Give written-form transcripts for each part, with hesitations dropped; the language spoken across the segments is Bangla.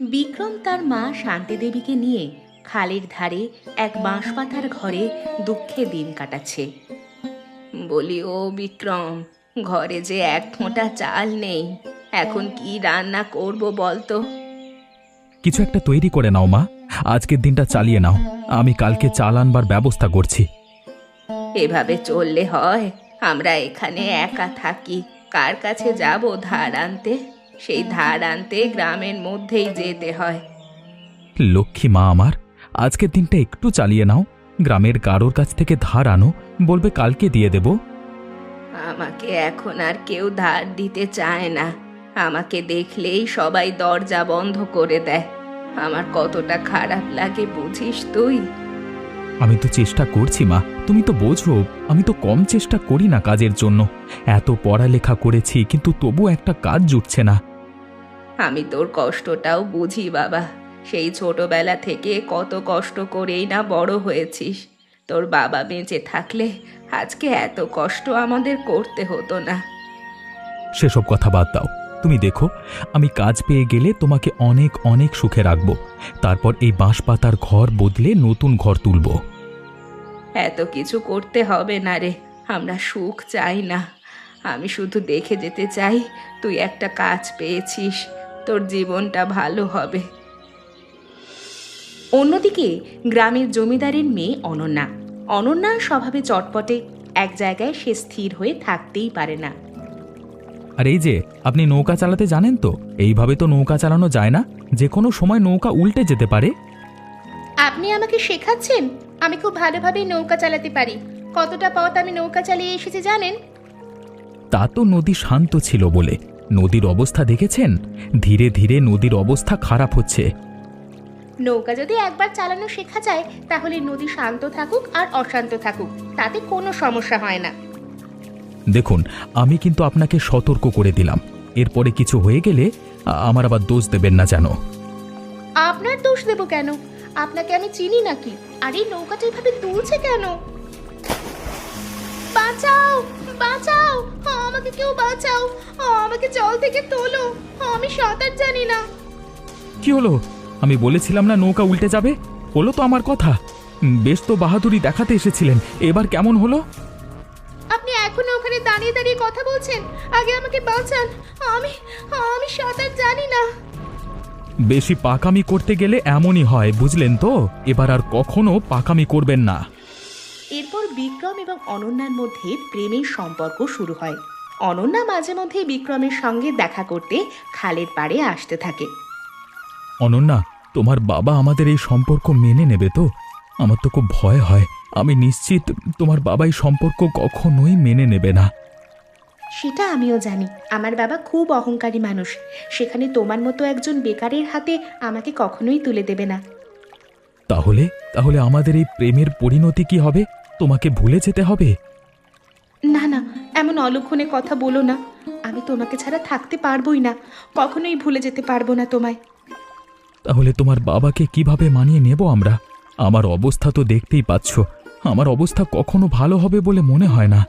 বিক্রম তার মা শান্তি দেবীকে নিয়ে খালের ধারে এক বাঁশপাতার ঘরে দুঃখে দিন কাটাচ্ছে। বলি, ও বিক্রম, ঘরে যে এক ফোঁটা চাল নেই, এখন কি রান্না করব বলতো? কিছু একটা তৈরি করে নাও মা, আজকের দিনটা চালিয়ে নাও। আমি কালকে চাল আনবার ব্যবস্থা করছি। এভাবে চললে হয়? আমরা এখানে একা থাকি, কার কাছে যাব ধার আনতে? সেই ধার আনতে গ্রামের মধ্যেই যেতে হয়। লক্ষ্মী মা আমার, আজকের দিনটা একটু চালিয়ে নাও। গ্রামের কারোর কাছ থেকে ধার আনো, বলবে কালকে দিয়ে দেব। আমাকে এখন আর কেউ ধার দিতে চায় না। আমাকে দেখলেই সবাই দরজা বন্ধ করে দেয়। আমার কতটা খারাপ লাগে বুঝিস তুই? আমি তো চেষ্টা করছি মা, তুমি তো বোঝো আমি তো কম চেষ্টা করি না কাজের জন্য। এত পড়ালেখা করেছি কিন্তু তবু একটা কাজ জুটছে না। আমি তোর কষ্টটাও বুঝি বাবা। সেই ছোটবেলা থেকে কত কষ্ট করেই না বড় হয়েছিস। তোর বাবা বেঁচে থাকলে আজকে এত কষ্ট আমাদের করতে হতো না। সেসব কথা বাদ দাও। তুমি দেখো, আমি কাজ পেয়ে গেলে তোমাকে অনেক অনেক সুখে রাখবো। তারপর এই বাঁশপাতার ঘর বদলে নতুন ঘর তুলব। এত কিছু করতে হবে না রে, আমরা সুখ চাই না। আমি শুধু দেখে যেতে চাই তুই একটা কাজ পেয়েছিস, তোর জীবনটা ভালো হবে। অন্যদিকে গ্রামের জমিদারের মেয়ে অনন্যা। অনন্যা স্বভাবে চটপটে, এক জায়গায় সে স্থির হয়ে থাকতেই পারে না। আর এই যে, আপনি নৌকা চালাতে জানেন তো? এইভাবে তো নৌকা চালানো যায় না, যে কোনো সময় নৌকা উল্টে যেতে পারে। আপনি আমাকে শেখাচ্ছেন? আমি খুব ভালোভাবে নৌকা চালাতে পারি। কতটা পথ আমি নৌকা চালিয়ে এসেছি জানেন? তা তো নদী শান্ত ছিল বলে। নদীর অবস্থা দেখেছেন? ধীরে ধীরে নদীর অবস্থা খারাপ হচ্ছে। নৌকা যদি একবার চালানো শেখা যায় তাহলে নদী শান্ত থাকুক আর অশান্ত থাকুক, তাতে কোনো সমস্যা হয় না। দেখুন, আমি কিন্তু আপনাকে সতর্ক করে দিলাম। এরপরে কিছু হয়ে গেলে আমার আবার দোষ দেবেন না যেন। আপনার দোষ দেব কেন? আপনাকে আমি চিনি নাকি? আর এই নৌকাটা এভাবে তুলছে কেন? বাঁচাও, বাঁচাও, আমাকে কেউ বাঁচাও, আমাকে জল থেকে তোলো, আমি সাঁতার জানি না। কি হলো? আমি বলেছিলাম না নৌকা উল্টে যাবে? হলো তো আমার কথা। বেশ তো বাহাদুরি দেখাতে এসেছিলেন, এবার কেমন হলো? আপনি এখনো ওখানে দাঁড়িয়ে দাঁড়িয়ে কথা বলছেন? আগে আমাকে বাঁচান, আমি আমি সাঁতার জানি না। বেশি পাকামি করতে গেলে এমনই হয়, বুঝলেন তো? এবার আর কখনো পাকামি করবেন না। এরপর বিক্রম এবং অনন্যার মধ্যে প্রেমের সম্পর্ক শুরু হয়। অনন্যা মাঝে মধ্যে বিক্রমের সঙ্গে দেখা করতে খালের পাড়ে আসতে থাকে। অনন্যা, তোমার বাবা আমাদের এই সম্পর্ক মেনে নেবে তো? আমার তো খুব ভয় হয়। আমি নিশ্চিত তোমার বাবা এই সম্পর্ক কখনোই মেনে নেবে না। সেটা আমিও জানি। আমার বাবা খুব অহংকারী মানুষ। সেখানে তোমার মতো একজন বেকারের হাতে আমাকে কখনোই তুলে দেবে না। তাহলে তাহলে আমাদের এই প্রেমের পরিণতি কি হবে? তোমাকে ভুলে যেতে হবে? না না, এমন অলক্ষণে কথা বলো না। আমি তোমাকে ছাড়া থাকতে পারবোই না, কখনোই ভুলে যেতে পারবো না তোমায়। তাহলে তোমার বাবাকে কিভাবে মানিয়ে নেব আমরা? আমার অবস্থা তো দেখতেই পাচ্ছ। আমার অবস্থা কখনো ভালো হবে বলে মনে হয় না।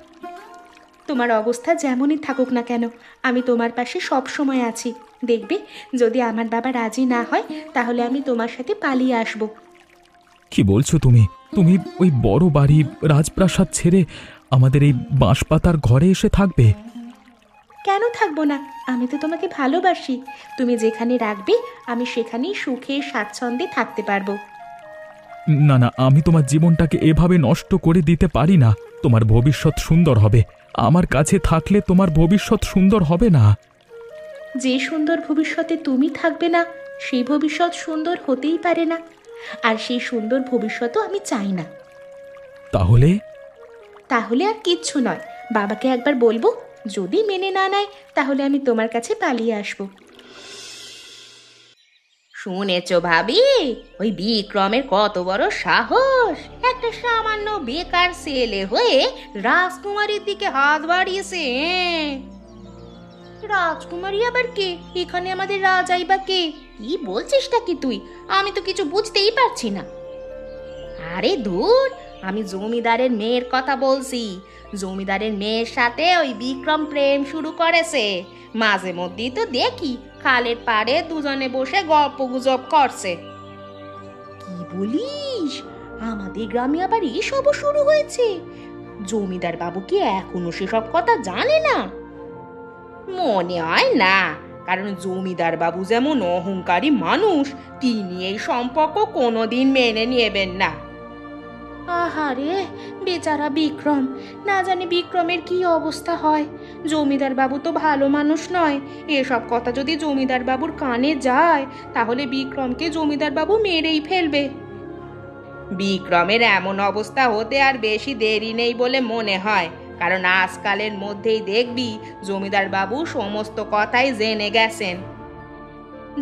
তোমার অবস্থা যেমনই থাকুক না কেন, আমি তোমার পাশে সব সময় আছি। দেখবে, যদি আমার বাবা রাজি না হয় তাহলে আমি তোমার সাথে পালিয়ে আসব। কি বলছো তুমি? তুমি ওই বড় বাড়ি রাজপ্রাসাদ ছেড়ে আমাদের এই বাঁশপাতার ঘরে এসে থাকবে? কেন থাকবো না? আমি তো তোমাকে ভালোবাসি। তুমি যেখানে রাখবে আমি সেখানেই সুখে স্বাচ্ছন্দ্যে থাকতে পারবো। না না, আমি তোমার জীবনটাকে এভাবে নষ্ট করে দিতে পারি না। তোমার ভবিষ্যৎ সুন্দর হবে। আমার কাছে থাকলে তোমার ভবিষ্যৎ সুন্দর হবে না। যে সুন্দর ভবিষ্যতে তুমি থাকবে না, সেই ভবিষ্যৎ সুন্দর হতেই পারে না। আর সেই সুন্দর ভবিষ্যৎও আমি চাই না। তাহলে? তাহলে আর কিচ্ছু নয়। বাবাকে একবার বলবো, যদি মেনে না নেয় তাহলে আমি তোমার কাছে পালিয়ে আসবো। শুনেছ ভাবি, ওই বিক্রমের কত বড় সাহস! একটা সামান্য বেকার ছেলে হয়ে রাজকুমারীর দিকে হাত বাড়িয়েছে। রাজকুমারী আবার কে? এখানে আমাদের রাজাই বা কে? কি বলছিসটা কি তুই? আমি তো কিছু বুঝতেই পারছি না। আরে ধুর, আমি জমিদারের মেয়ের কথা বলছি। জমিদারের মেয়ের সাথে ওই বিক্রম প্রেম শুরু করেছে। মাঝে মধ্যেই তো দেখি খালের পাড়ে দুজনে বসে গল্প গুজব করছে। কি বলিস? আমাদের গ্রামে আবার এসবও শুরু হয়েছে? জমিদার বাবু কি এখনো সেসব কথা জানে না? মনে হয় না, কারণ জমিদার বাবু যেমন অহংকারী মানুষ, তিনি এই সম্পর্ক কোনোদিন মেনে নেবেন না। আহারে বেচারা বিক্রম, না জানি বিক্রমের কি অবস্থা হয়। জমিদার বাবু তো ভালো মানুষ নয়। এসব কথা যদি জমিদার বাবুর কানে যায়, তাহলে বিক্রমকে জমিদার বাবু মেরেই ফেলবে। বিক্রমের এমন অবস্থা হতে আর বেশি দেরি নেই বলে মনে হয়, কারণ আজকালের মধ্যেই দেখবি জমিদার বাবু সমস্ত কথাই জেনে গেছেন।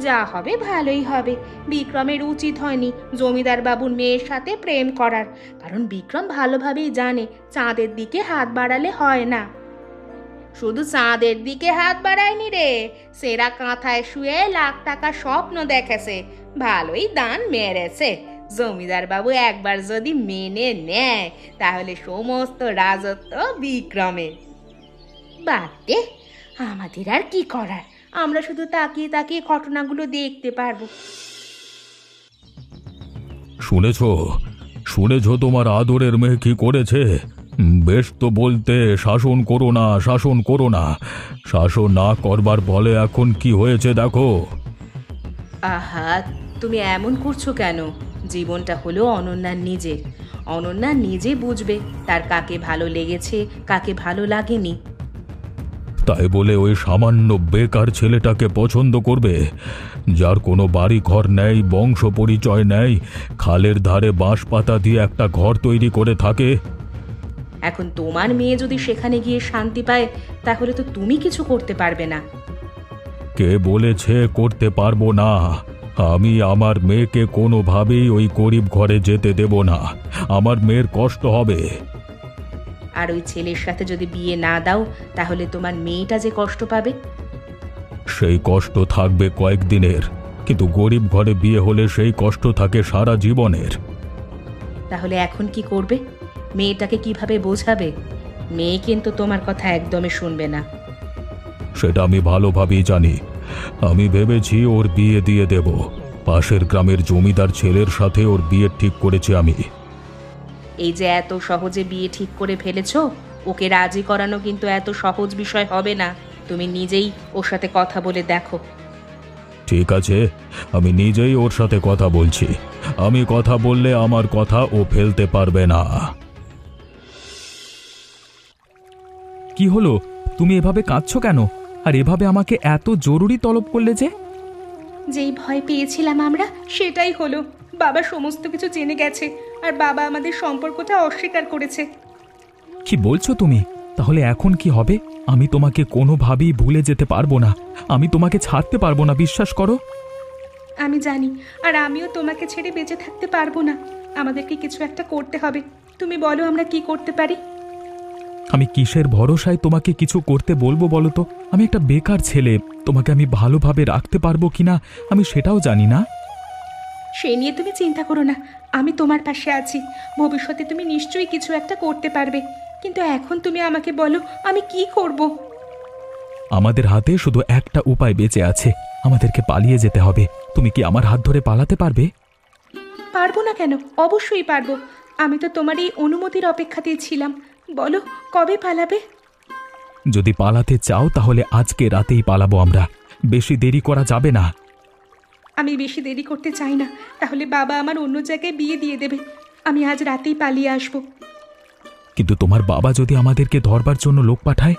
যা হবে ভালোই হবে। বিক্রমের উচিত হয়নি জমিদার বাবুর মেয়ের সাথে প্রেম করার, কারণ বিক্রম ভালোভাবেই জানে চাঁদের দিকে হাত বাড়ালে হয় না। শুধু চাঁদের দিকে হাত বাড়ায়নি রে, সেরা কাঁথায় শুয়ে লাখ টাকার স্বপ্ন দেখেছে। ভালোই দান মেরেছে। জমিদার বাবু একবার যদি মেনে নেয়, তাহলে সমস্ত রাজত্ব বিক্রমের। বাদ দে, আমাদের আর কি করার? আমরা শুধু তাকিয়ে তাকিয়ে ঘটনাগুলো দেখতে পারবো। শুনেছ শুনেছ তোমার আদরের মেয়ে কি করেছে? বেশ তো বলতে, শাসন করো না, শাসন করো না। শাসন না করবার বলে এখন কি হয়েছে দেখো। আহা, তুমি এমন করছো কেন? জীবনটা হলো অনন্যার নিজের। অনন্যা নিজে বুঝবে তার কাকে ভালো লেগেছে, কাকে ভালো লাগেনি। তাই বলে ওই সামান্য বেকার ছেলেটাকে পছন্দ করবে, যার কোনো বাড়ি ঘর নেই, বংশ পরিচয় নেই, খালের ধারে বাঁশ পাতা দিয়ে একটা ঘর তৈরি করে থাকে? এখন তোমার মেয়ে যদি সেখানে গিয়ে শান্তি পায়, তাহলে তো তুমি কিছু করতে পারবে না। কে বলেছে করতে পারবো না? আমি আমার মেয়েকে কোনোভাবেই ওই গরিব ঘরে যেতে দেব না। আমার মেয়ের কষ্ট হবে। আর ওই ছেলের সাথে যদি বিয়ে না দাও, তাহলে তোমার মেয়েটা যে কষ্ট পাবে। সেই কষ্ট থাকবে কয়েকদিনের, কিন্তু গরিব ঘরে বিয়ে হলে সেই কষ্ট থাকে সারা জীবনের। তাহলে এখন কি করবে? মেয়েটাকে কিভাবে বোঝাবে? মেয়ে কিন্তু তোমার কথা একদমই শুনবে না। সেটা আমি ভালোভাবেই জানি। আমি ভেবেছি ওর বিয়ে দিয়ে দেব। পাশের গ্রামের জমিদার ছেলের সাথে ওর বিয়ে ঠিক করেছি আমি। এই যে এত সহজে বিয়ে ঠিক করে ফেলেছো, ওকে রাজি করানো কিন্তু এত সহজ বিষয় হবে না। তুমি নিজেই ওর সাথে কথা বলে দেখো। ঠিক আছে, আমি নিজেই ওর সাথে কথা বলছি। আমি কথা বললে আমার কথা ও ফেলতে পারবে না। কি হলো? তুমি এভাবে কাঁদছো কেন? আর এভাবে আমাকে এত জরুরি তলব করলে যে? যেই ভয় পেয়েছিলাম আমরা, সেটাই হলো। বাবা সমস্ত কিছু জেনে গেছে, আর বাবা আমাদের সম্পর্কটা অস্বীকার করেছে। কি বলছো তুমি? তাহলে এখন কি হবে? আমি তোমাকে কোনোভাবেই ভুলে যেতে পারবো না। আমি তোমাকে ছাড়তে পারবো না, বিশ্বাস করো। আমি জানি, আর আমিও তোমাকে ছেড়ে বেঁচে থাকতে পারবো না। আমাদেরকে কিছু একটা করতে হবে। তুমি বলো আমরা কি করতে পারি? আমি কিসের ভরসায় তোমাকে কিছু করতে বলবো বলো তো? আমি একটা বেকার ছেলে। তোমাকে আমি ভালোভাবে রাখতে পারবো কিনা আমি সেটাও জানি না। সে নিয়ে তুমি চিন্তা করো না, আমি তোমার পাশে আছি। ভবিষ্যতে তুমি নিশ্চয়ই কিছু একটা করতে পারবে। কিন্তু এখন তুমি আমাকে বলো, আমি কি করব? আমাদের হাতে শুধু একটা উপায় বেঁচে আছে। আমাদেরকে পালিয়ে যেতে হবে। তুমি কি আমার হাত ধরে পালাতে পারবে? পারবো না কেন? অবশ্যই পারবো। আমি তো তোমার এই অনুমতির অপেক্ষাতেই ছিলাম। বলো, কবে পালাবে? যদি পালাতে চাও তাহলে আজকে রাতেই পালাবো আমরা। বেশি দেরি করা যাবে না। আমি বেশি দেরি করতে চাই না, তাহলে বাবা আমার অন্য জায়গায় বিয়ে দিয়ে দেবে। আমি আজ রাতেই পালিয়ে আসবো। কিন্তু তোমার বাবা যদি আমাদেরকে ধরবার জন্য লোক পাঠায়?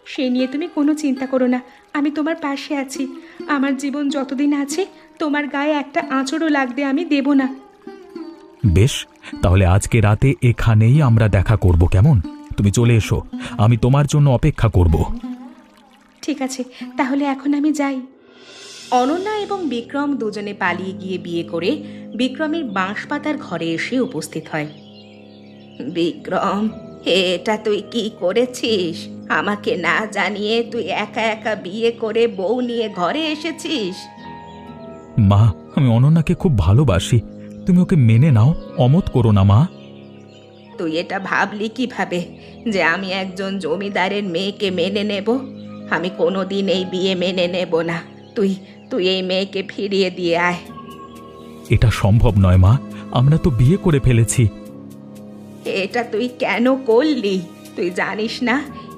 সে নিয়ে তুমি কোনো চিন্তা করো না, আমি তোমার পাশে আছি। আমার জীবন যতদিন আছে, তোমার গায়ে একটা আঁচড়ও লাগবে আমি দেব না। বেশ, তাহলে আজকে রাতে এখানেই আমরা দেখা করব, কেমন? তুমি চলে এসো, আমি তোমার জন্য অপেক্ষা করব। ঠিক আছে, তাহলে এখন আমি যাই। অনন্যা এবং বিক্রম দুজনে পালিয়ে গিয়ে বিয়ে করে বিক্রমের বাঁশপাতার ঘরে এসে উপস্থিত হয়। বিক্রম, এটা তুই কি করেছিস? আমাকে না জানিয়ে তুই একা একা বিয়ে করে বউ নিয়ে ঘরে এসেছিস? মা, আমি অনন্যাকে খুব ভালোবাসি। তুমি ওকে মেনে নাও, অমত করো না মা। তুই এটা ভাবলি কিভাবে যে আমি একজন জমিদারের মেয়েকে মেনে নেব? আমি কোনোদিন এই বিয়ে মেনে নেব না। তুই তুই এই মেয়েকে ফিরিয়ে দিয়ে আয়। এটা সম্ভব নয় মা, আমরা তো বিয়ে করে ফেলেছি। এটা তুই কেন করলি? তুই জানিস না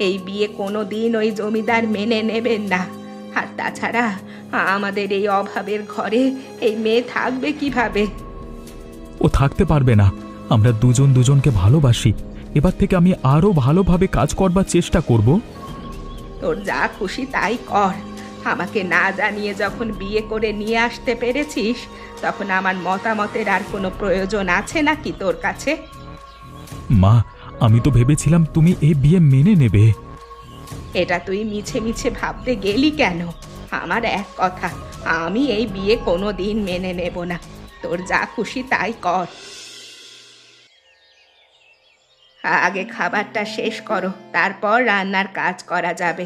এই বিয়ে কোনোদিন ওই জমিদার মেনে নেবেন না। আর তাছাড়া আমাদের এই অভাবের ঘরে এই মেয়ে থাকবে কিভাবে? ও থাকতে পারবে না, আমরা দুজন দুজনকে ভালোবাসি। এবার থেকে আমি আরো ভালোভাবে কাজ করবার চেষ্টা করব। তোর যা খুশি তাই কর। আমাকে না জানিয়ে যখন বিয়ে করে নিয়ে আসতে পেরেছিস, তখন আমার মতামতের আর কোনো প্রয়োজন আছে নাকি তোর কাছে? মা, আমি তো ভেবেছিলাম তুমি এই বিয়ে মেনে নেবে। এটা তুই মিছে মিছে ভাবতে গেলি কেন? আমার এক কথা, আমি এই বিয়ে কোনো দিন মেনে নেব না। তোর যা খুশি তাই কর। আগে খাবারটা শেষ করো, তারপর রান্নার কাজ করা যাবে।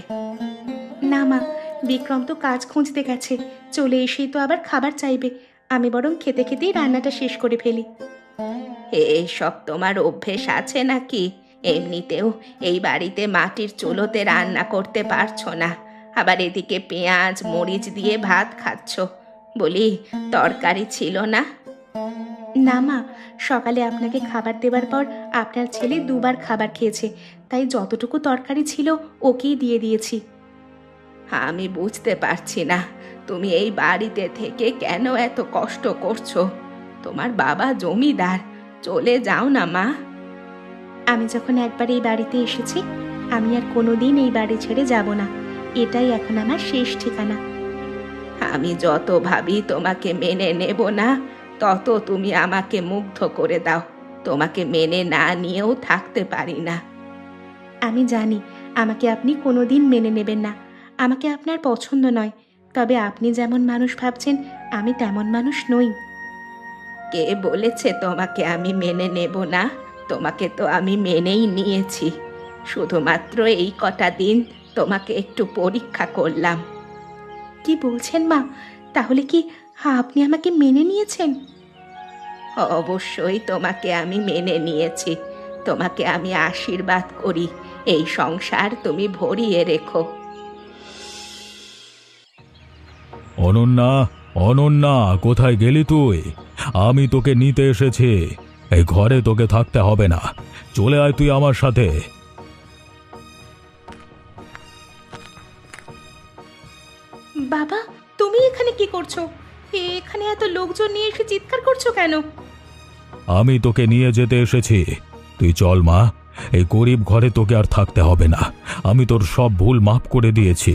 না মা, বিক্রম তো কাজ খুঁজতে গেছে, চলে এসেই তো আবার খাবার চাইবে। আমি বরং খেতে খেতেই রান্নাটা শেষ করে ফেলি। এইসব তোমার অভ্যেস আছে নাকি? এমনিতেও এই বাড়িতে মাটির চুলোতে রান্না করতে পারছো না, আবার এদিকে পেঁয়াজ মরিচ দিয়ে ভাত খাচ্ছ। বলি, তরকারি ছিল না? না মা, সকালে আপনাকে খাবার দেবার পর আপনার ছেলে দুবার খাবার খেয়েছে, তাই যতটুকু তরকারি ছিল ওকেই দিয়ে দিয়েছি। আমি বুঝতে পারছি না তুমি এই বাড়িতে থেকে কেন এত কষ্ট করছো। তোমার বাবা জমিদার, চলে যাও না মা। আমি যখন একবার এই বাড়িতে এসেছি, আমি আর কোনোদিন এই বাড়ি ছেড়ে যাব না। এটাই এখন আমার শেষ ঠিকানা। আমি যত ভাবি তোমাকে মেনে নেব না, তত তুমি আমাকে মুগ্ধ করে দাও। তোমাকে মেনে না নিয়েও থাকতে পারি না। আমি জানি আমাকে আপনি কোনোদিন মেনে নেবেন না, আমাকে আপনার পছন্দ নয়। তবে আপনি যেমন মানুষ ভাবছেন, আমি তেমন মানুষ নই। কে বলেছে তোমাকে আমি মেনে নেব না? তোমাকে তো আমি মেনেই নিয়েছি। শুধুমাত্র এই কটা দিন তোমাকে একটু পরীক্ষা করলাম। কি বলছেন মা? তাহলে কি আপনি আমাকে মেনে নিয়েছেন? অবশ্যই তোমাকে আমি মেনে নিয়েছি। তোমাকে আমি আশীর্বাদ করি, এই সংসার তুমি ভরিয়ে রেখো। অনন্যা, অনন্যা, কোথায় গেলি তুই? আমি তোকে নিতে এসেছি। এই ঘরে তোকে থাকতে হবে না, চলে আয় তুই আমার সাথে। বাবা, তুমি এখানে কি করছো? এখানে এত লোকজন নিয়ে এসে চিৎকার করছো কেন? আমি তোকে নিয়ে যেতে এসেছি। তুই চল মা, এই গরিব ঘরে তোকে আর থাকতে হবে না। আমি তোর সব ভুল মাফ করে দিয়েছি।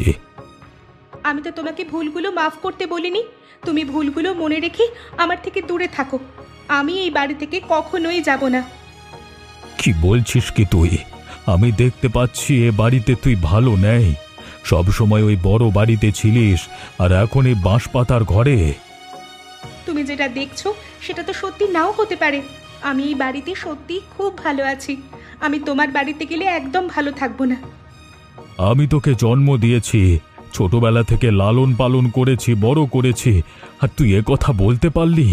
আমি তো তোমাকে ভুলগুলো মাফ করতে বলিনি। তুমি ভুলগুলো মনে রেখে আমার থেকে দূরে থাকো। আমি এই বাড়ি থেকে কখনোই যাব না। কি বলছিস কি তুই? আমি দেখতে পাচ্ছি এ বাড়িতে তুই ভালো নেই। সব সময় ওই বড় বাড়িতে ছিলিস, আর এখন এই বাঁশ পাতার ঘরে। তুমি যেটা দেখছো সেটা তো সত্যি নাও হতে পারে। আমি এই বাড়িতে সত্যি খুব ভালো আছি। আমি তোমার বাড়িতে গেলে একদম ভালো থাকবো না। আমি তোকে জন্ম দিয়েছি, ছোটবেলা থেকে লালন পালন করেছি, বড় করেছি, আর তুই এ কথা বলতে পারলি?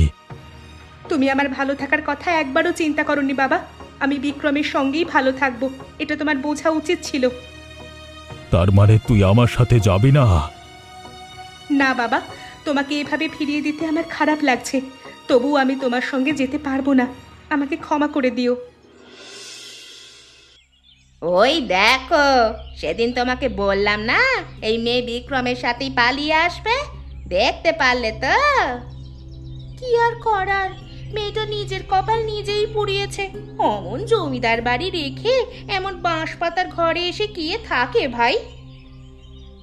তুমি আমার ভালো থাকার কথা একবারও চিন্তা করোনি বাবা। আমি বিক্রমের সঙ্গেই ভালো থাকবো, এটা তোমার বোঝা উচিত ছিল। তার মানে তুই আমার সাথে যাবি না? না বাবা, তোমাকে এভাবে ফিরিয়ে দিতে আমার খারাপ লাগছে। তবুও আমি তোমার সঙ্গে যেতে পারবো না। আমাকে ক্ষমা করে দিও। ওই দেখো, সেদিন তোমাকে বললাম না এই মেয়ে বিক্রমের সাথেই পালিয়ে আসবে? দেখতে পারলে তো? কি আর করার, মেয়েটা নিজের কপাল নিজেই পুড়িয়েছে। অমন জমিদার বাড়ি রেখে এমন বাঁশ পাতার ঘরে এসে কে থাকে ভাই?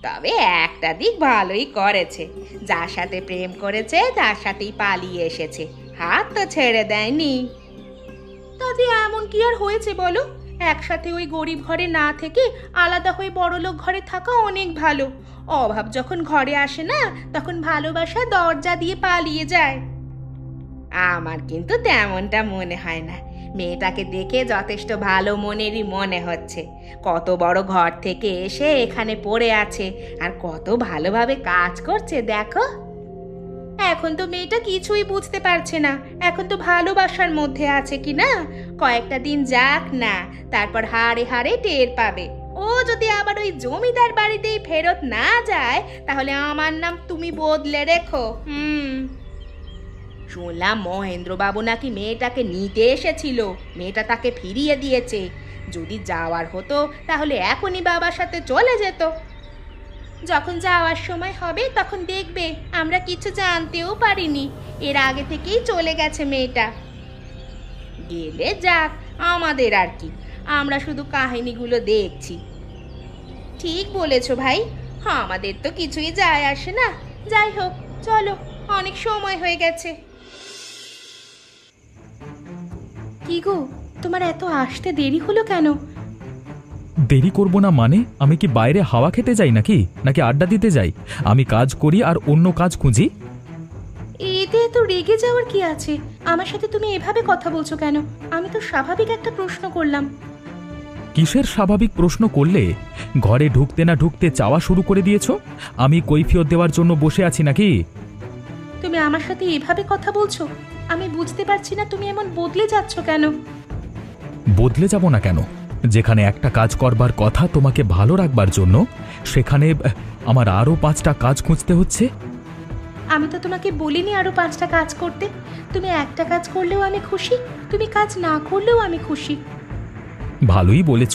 তবে একটা দিক ভালোই করেছে, যার সাথে প্রেম করেছে তার সাথেই পালিয়ে এসেছে, হাত তো ছেড়ে দেয়নি। তাতে এমন কি আর হয়েছে বলো? একসাথে ওই গরিব ঘরে না থেকে আলাদা হয়ে বড়লোক ঘরে থাকা অনেক ভালো। অভাব যখন ঘরে আসে না, তখন ভালোবাসা দরজা দিয়ে পালিয়ে যায়। আমার কিন্তু তেমনটা মনে হয় না। মেয়েটাকে দেখে যথেষ্ট ভালো মনেরই মনে হচ্ছে। কত বড় ঘর থেকে এসে এখানে পড়ে আছে, আর কত ভালোভাবে কাজ করছে দেখো। এখন তো মেয়েটা কিছুই বুঝতে পারছে না, এখন তো ভালোবাসার মধ্যে আছে কি না। কয়েকটা দিন যাক না, তারপর হাড়ে হাড়ে টের পাবে। ও ও যদি আবার ওই জমিদার বাড়িতেই ফেরত না যায় তাহলে আমার নাম তুমি বদলে রেখো। শুনলাম মহেন্দ্রবাবু নাকি মেয়েটাকে নিতে এসেছিল, মেয়েটা তাকে ফিরিয়ে দিয়েছে। যদি যাওয়ার হতো তাহলে এখনই বাবার সাথে চলে যেত। যখন যাওয়ার সময় হবে তখন দেখবে আমরা কিছু জানতেও পারিনি, এর আগে থেকেই চলে গেছে মেয়েটা। গেলে যাক, আমাদের আর কি, আমরা শুধু কাহিনীগুলো দেখছি। ঠিক বলেছো ভাই, আমাদের তো কিছুই যায় আসে না। যাই হোক, চলো, অনেক সময় হয়ে গেছে। কি গো, তোমার এত আসতে দেরি হলো কেন? দেরি করব না মানে? আমি কি বাইরে হাওয়া খেতে যাই নাকি নাকি আড্ডা দিতে যাই? আমি কাজ করি আর অন্য কাজ খুঁজি। এতে তো রেগে যাওয়ার কি আছে? আমার সাথে তুমি এভাবে কথা বলছো কেন? আমি তো স্বাভাবিক একটা প্রশ্ন করলাম। কিসের স্বাভাবিক প্রশ্ন করলে? ঘরে ঢুকতে না ঢুকতে চাওয়া শুরু করে দিয়েছো। আমি কৈফিয়ত দেওয়ার জন্য বসে আছি নাকি? তুমি আমার সাথে এভাবে কথা বলছো, আমি বুঝতে পারছি না তুমি এমন বদলে যাচ্ছ কেন। বদলে যাব না কেন? যেখানে একটা কাজ করবার কথা তোমাকে ভালো রাখবার জন্য, সেখানে আমার আরও 5টা কাজ খুঁজতে হচ্ছে। আমি তো তোমাকে বলিনি আরো 5টা কাজ করতে। তুমি একটা কাজ করলেও আমি খুশি, তুমি কাজ না করলেও আমি খুশি। ভালোই বলেছ।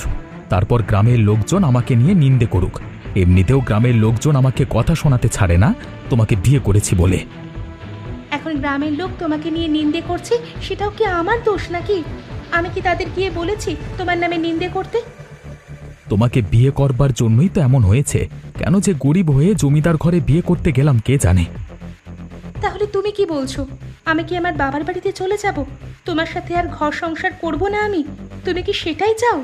তারপর গ্রামের লোকজন আমাকে নিয়ে নিন্দে করুক, এমনিতেও গ্রামের লোকজন আমাকে কথা শোনাতে ছাড়ে না তোমাকে বিয়ে করেছি বলে। এখন গ্রামের লোক তোমাকে নিয়ে নিন্দে করছে, সেটাও কি আমার দোষ নাকি? আমি কি তাদের গিয়ে বলেছি তোমার নামে নিন্দে করতে? তোমাকে বিয়ে করবার জন্যই তো এমন হয়েছে। কেন যে গরিব হয়ে জমিদার ঘরে বিয়ে করতে গেলাম কে জানে। তাহলে তুমি কি বলছো? আমি কি আমার বাবার বাড়িতে চলে যাব? তোমার সাথে আর ঘর সংসার করব না আমি? তুমি কি সেটাই চাও?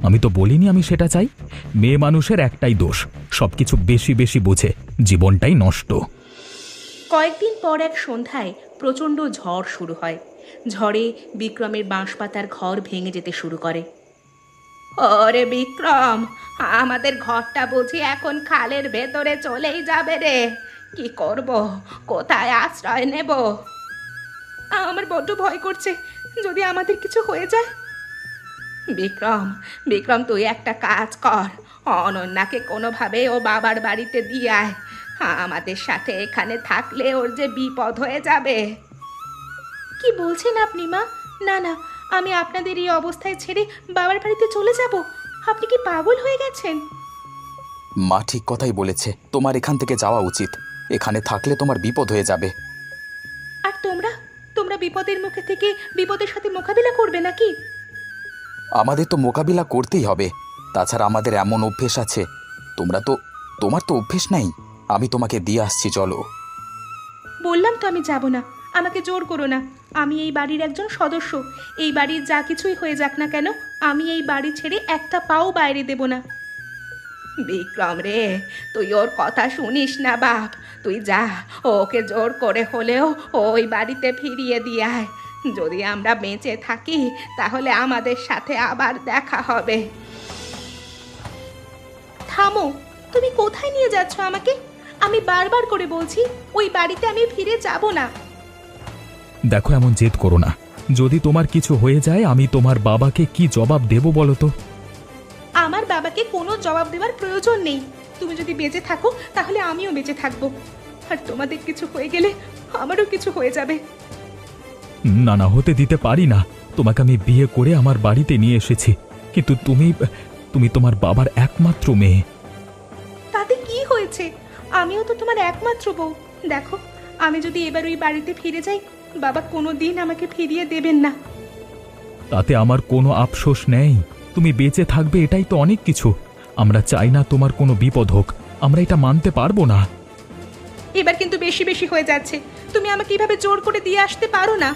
আমি তো বলিনি আমি সেটা চাই। মেয়ে মানুষের একটাই দোষ, সবকিছু বেশি বেশি বোঝে, জীবনটাই নষ্ট। কয়েকদিন পর এক সন্ধ্যায় প্রচণ্ড ঝড় শুরু হয়। ঝড়ে বিক্রমের বাঁশপাতার ঘর ভেঙে যেতে শুরু করে। ওরে বিক্রম, আমাদের ঘরটা বুঝি এখন খালের ভেতরে চলেই যাবে রে। কি করব, কোথায় আশ্রয় নেব? আমার বড্ড ভয় করছে, যদি আমাদের কিছু হয়ে যায়। বিক্রম, বিক্রম, তুই একটা কাজ কর, অনন্যাকে কোনোভাবে ও বাবার বাড়িতে দিয়ে আয়। আমাদের সাথে এখানে থাকলে ওর যে বিপদ হয়ে যাবে। কি বলছেন আপনি মা? না না, আমি আপনাদের এই অবস্থায় ছেড়ে বাবার বাড়িতে চলে যাব? আপনি কি পাগল হয়ে গেছেন? মা ঠিক কথাই বলেছে, তোমার এখান থেকে যাওয়া উচিত। এখানে থাকলে তোমার বিপদ হয়ে যাবে। আর তোমরা তোমরা বিপদের মুখে থেকে বিপদের সাথে মোকাবিলা করবে নাকি? আমাদের তো মোকাবিলা করতেই হবে, তাছাড়া আমাদের এমন অভ্যেস আছে। তোমার তো অভ্যেস নেই। আমি তোমাকে দিয়ে আসছি, চলো। বললাম তো আমি যাব না, আমাকে জোর করো না। আমি এই বাড়ির একজন সদস্য। এই বাড়ির যা কিছুই হয়ে যাক না কেন, আমি এই বাড়ি ছেড়ে একটা পাও বাইরে দেব না। বিক্রম রে, তুই ওর কথা শুনিস না বাপ। তুই যা, ওকে জোর করে হলেও ওই বাড়িতে ফিরিয়ে দিয়ে আয়। যদি আমরা বেঁচে থাকি তাহলে আমাদের সাথে আবার দেখা হবে। থামো, তুমি কোথায় নিয়ে যাচ্ছ আমাকে? আমি বারবার করে বলছি ওই বাড়িতে আমি ফিরে যাব না। দেখো, এমন জেদ করো না। যদি তোমার কিছু হয়ে যায় আমি তোমার বাবাকে কি জবাব দেব বলো তো? আমার বাবাকে কোনো জবাব দেওয়ার প্রয়োজন নেই। তুমি যদি বেঁচে থাকো তাহলে আমিও বেঁচে থাকবো, আর তোমাদের কিছু হয়ে গেলে আমারও কিছু হয়ে যাবে। না না, হতে দিতে পারি না। তোমাকে আমি বিয়ে করে আমার বাড়িতে নিয়ে এসেছি, কিন্তু তুমি তোমার বাবার একমাত্র মেয়ে। তাতে কি হয়েছে? আমিও তো তোমার একমাত্র বউ। দেখো, আমি যদি এবার ওই বাড়িতে ফিরে যাই, বাবা কোনো দিন আমাকে ফিরিয়ে দেবেন না। তাতে আমার কোনো আফসোস নেই। তুমি বেঁচে থাকবে, এটাই তো অনেক কিছু। আমরা চাই না তোমার কোনো বিপদ হোক, আমরা এটা মানতে পারবো না। এবার কিন্তু বেশি বেশি হয়ে যাচ্ছে। তুমি আমাকে এভাবে জোর করে দিয়ে আসতে পারো না।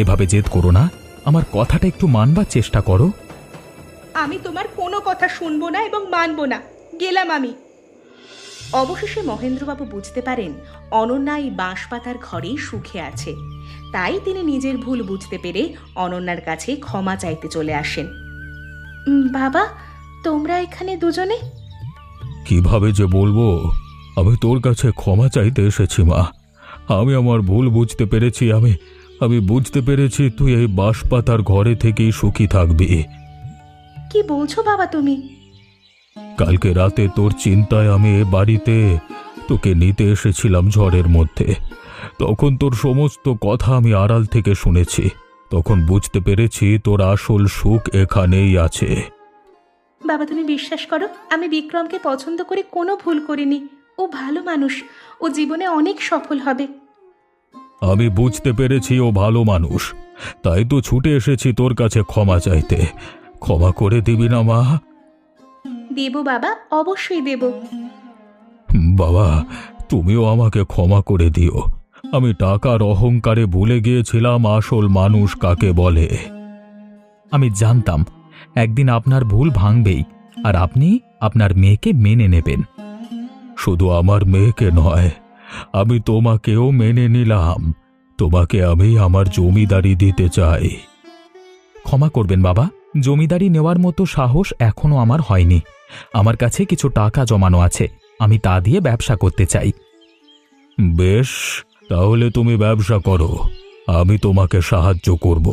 এভাবে জেদ করো না, আমার কথাটা একটু মানবার চেষ্টা করো। আমি তোমার কোনো কথা শুনবো না এবং মানবো না। গেলাম আমি। অবশেষে মহেন্দ্রবাবু বুঝতে পারেন অনন্যা এই বাঁশপাতার ঘরেই সুখে আছে। তাই তিনি নিজের ভুল বুঝতে পেরে অনন্যার কাছে ক্ষমা চাইতে চলে আসেন। বাবা, তোমরা এখানে দুজনে? কিভাবে যে বলবো, আমি তোর কাছে ক্ষমা চাইতে এসেছি মা। আমি আমার ভুল বুঝতে পেরেছি। আমি বুঝতে পেরেছি তুই এই বাঁশপাতার ঘরে থেকেই সুখী থাকবি। কি বলছো বাবা তুমি? কালকে রাতে তোর চিন্তায় আমি এ বাড়িতে তোকে নিতে এসেছিলাম ঝড়ের মধ্যে। তখন তোর সমস্ত কথা আমি আড়াল থেকে শুনেছি। তখন বুঝতে পেরেছি তোর আসল সুখ এখানেই আছে। বাবা তুমি বিশ্বাস করো, আমি বিক্রমকে পছন্দ করে কোনো ভুল করিনি। ও ভালো মানুষ, ও জীবনে অনেক সফল হবে। আমি বুঝতে পেরেছি ও ভালো মানুষ, তাই তো ছুটে এসেছি তোর কাছে ক্ষমা চাইতে। ক্ষমা করে দিবি না মা? দেব বাবা, অবশ্যই দেব। বাবা, তুমিও আমাকে ক্ষমা করে দিও। আমি টাকার অহংকারে ভুলে গিয়েছিলাম আসল মানুষ কাকে বলে। আমি জানতাম একদিন আপনার ভুল ভাঙবেই, আর আপনি আপনার মেয়েকে মেনে নেবেন। শুধু আমার মেয়েকে নয়, আমি তোমাকেও মেনে নিলাম। তোমাকে আমি আমার জমিদারি দিতে চাই। ক্ষমা করবেন বাবা, জমিদারি নেওয়ার মতো সাহস এখনো আমার হয়নি। আমার কাছে কিছু টাকা জমানো আছে, আমি তা দিয়ে ব্যবসা করতে চাই। বেশ, তাহলে তুমি ব্যবসা করো, আমি তোমাকে সাহায্য করব।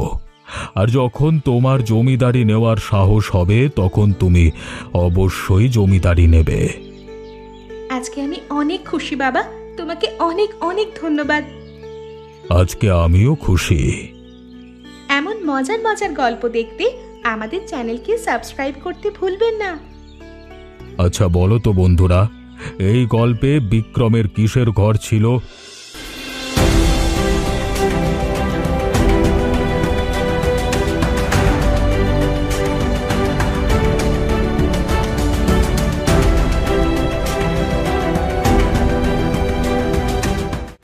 আর যখন তোমার জমিদারি নেওয়ার সাহস হবে তখন তুমি অবশ্যই জমিদারি নেবে। আজকে আমি অনেক খুশি বাবা, তোমাকে অনেক অনেক ধন্যবাদ। আজকে আমিও খুশি। এমন মজার মজার গল্প দেখতে আমাদের চ্যানেলকে সাবস্ক্রাইব করতে ভুলবেন না। আচ্ছা বলো তো বন্ধুরা, এই গল্পে বিক্রমের কিসের ঘর ছিল?